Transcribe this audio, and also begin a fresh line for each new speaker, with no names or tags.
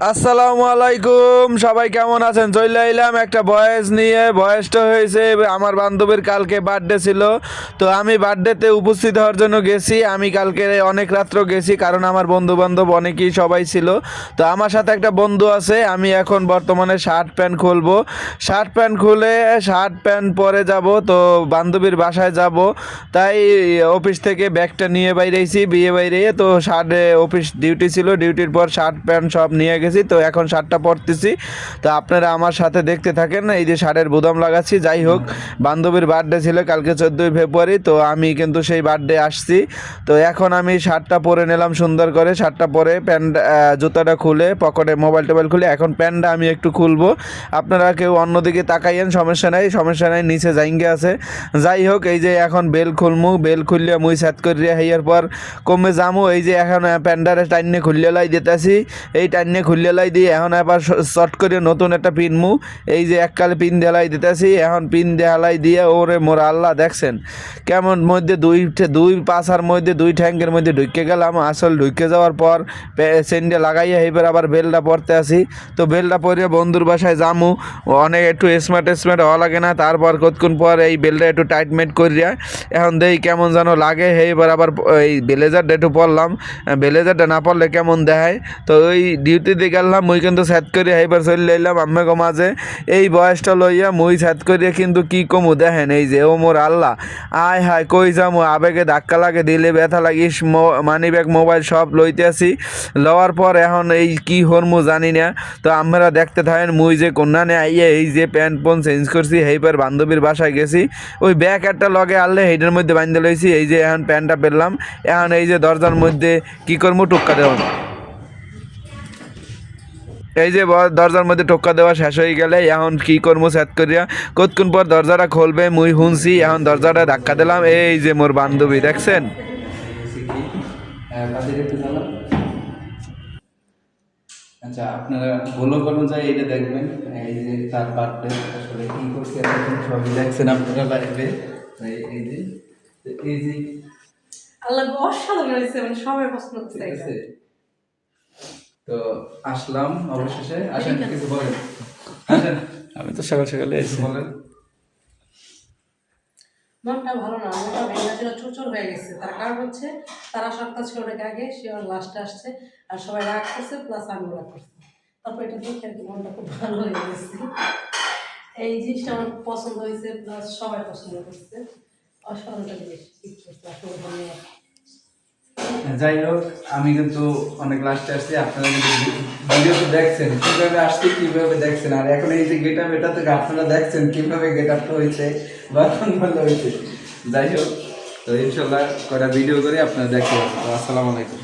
আসসালামু আলাইকুম, সবাই কেমন আছেন? চলে এলাম একটা ভয়েস নিয়ে। ভয়েসটা হয়েছে আমার বান্ধবীর কালকে বার্থডে ছিল, তো আমি বার্থডেতে উপস্থিত হওয়ার জন্য গেছি। আমি কালকে অনেক রাত্র গেছি, কারণ আমার বন্ধু বান্ধব অনেকেই সবাই ছিল। তো আমার সাথে একটা বন্ধু আছে। আমি এখন বর্তমানে শার্ট প্যান্ট খুলবো। শার্ট প্যান্ট খুলে শার্ট প্যান্ট পরে যাব, তো বান্ধবীর বাসায় যাব। তাই অফিস থেকে ব্যাগটা নিয়ে বাইরেছি, বিয়ে বাইরে। তো শার্টে অফিস ডিউটি ছিল, ডিউটির পর শার্ট প্যান্ট সব নিয়ে গেছি। তো এখন শার্টটা পরতেছি, তো আপনারা আমার সাথে দেখতে থাকেন। এই যে শার্টের বুদাম লাগাচ্ছি। যাই হোক, বান্ধবীর বার্থডে ছিল কালকে 14 ফেব্রুয়ারি, তো আমি কিন্তু সেই বার্থডে আসছি। তো এখন আমি শার্টটা পরে নিলাম সুন্দর করে। শার্টটা পরে প্যান্ট জুতাটা খুলে পকেটে মোবাইল টোবাইল খুলে এখন প্যান্টটা আমি একটু খুলবো। আপনারা কেউ অন্যদিকে তাকাইয়েন, সমস্যা নাই, সমস্যা নাই, নিচে জাইঙ্গে আছে। যাই হোক, এই যে এখন বেল খুলমু, বেল খুললে মুই সেট করিয়া হইয়ার পর কমে যামু। এই যে এখন প্যান্ডারে টাইনে খুললে লাই দিতেছি, এই টাইনে খুললে লাই দিয়ে এখন আবার শর্ট করে নতুন একটা পিনমু। এই যে এককালে পিন দেলাই দিতেছি, এখন পিন দেলাই দিয়ে ওরে মোর আল্লাহ দেখছেন কেমন মধ্যে দুই পাশার মধ্যে দুই ট্যাঙ্কের মধ্যে ঢুকে গেলাম। আসল ঢুকে যাওয়ার পর সেন্ডে লাগাইয়া এইবার আবার বেলটা পরতে আসি। তো বেলটা পরে বন্ধুর বাসায় যামু। অনেক একটু স্মার্ট হওয়া লাগে না? তারপর কতক্ষণ পর এই বেলটা একটু টাইটমেট করিয়া এখন দেই কেমন যেন লাগে। এইবার আবার এই ব্লেজারটা একটু পরলাম। ব্লেজারটা না পরলে কেমন দেখায়। তো ওই ডিউটিতে গেলাম, মুই কিন্তু সেট করে এইবার চলে এলাম আম্মাকে মাঝে। এই বয়সটা লইয়া মুই সেট করিয়া কিন্তু কি কমু দেখেন, এই যে ও মোর আল্লাহ, আয় হায় কই যামু, আবেগে ধাক্কা লাগে, দিলে ব্যথা লাগিস, মানি ব্যাগ মোবাইল সব লইতে আসি। লওয়ার পর এখন এই কি হরমু জানি না। তো আমরা দেখতে থাকেন, মুই যে কন্যানে আইয়া এই যে প্যান্ট পন চেঞ্জ করছি, এইবার বান্ধবীর বাসায় গেছি। ওই ব্যাগ একটা লগে আনলে এইটার মধ্যে বাঁধতে লইছি। এই যে এখন প্যান্টটা পেলাম, এখন এই যে দরজার মধ্যে কি করবো, টুক্কা দেওয়া। এই যে দরজার মধ্যে টোক্কা দেওয়া শেষ হয়ে গেলে এখন কি করবো সেট করিয়া কতক্ষণ পর দরজাটা খুলবে মুই শুনছি। এখন দরজাটা ধাক্কা দিলাম, এই যে মোর বান্ধবী দেখছেন।
আচ্ছা, আপনারা ফলো অনুযায়ী এটা দেখবেন। এই যে তার বার্থডে আসলে কি করছে এখন সবই দেখছেন আপনারা লাইভে। এই যে এই যে
আল্লাহ অসাধারণ হয়েছে, মানে সবাই পছন্দ করছে
ঠিক
এটা।
আছে, তো আসলাম অবশেষে। আসেন, কিছু বলেন, আসেন।
আমি তো সকাল সকালে
কিছু বলেন।
মনটা ভালো না, মনটা ভেঙে ছিল, চুরচুর হয়ে গেছে। তার কারণ হচ্ছে তারা সপ্তাহ ছিল অনেক আগে, সে লাস্টে আসছে, আর সবাই রাগ করছে, প্লাস আমিও রাগ করছি। তারপর এটা দেখে আর কি মনটা খুব ভালো হয়ে গেছে। এই জিনিসটা আমার খুব পছন্দ হয়েছে, প্লাস সবাই পছন্দ করছে। অসাধারণ একটা জিনিস ঠিক করছে, আসলে ধন্যবাদ।
যাই হোক, আমি কিন্তু অনেক লাস্টে আসছি। আপনারা কিন্তু ভিডিওতে দেখছেন কিভাবে আসছি, কিভাবে দেখছেন, আর এখন এই যে গেট আপ, এটা থেকে আপনারা দেখছেন কিভাবে গেট আপটা হয়েছে বা ভালো হয়েছে। যাই হোক, তো ইনশাল্লাহ কটা ভিডিও করে আপনারা দেখতে পাবেন। তো আসসালামু আলাইকুম।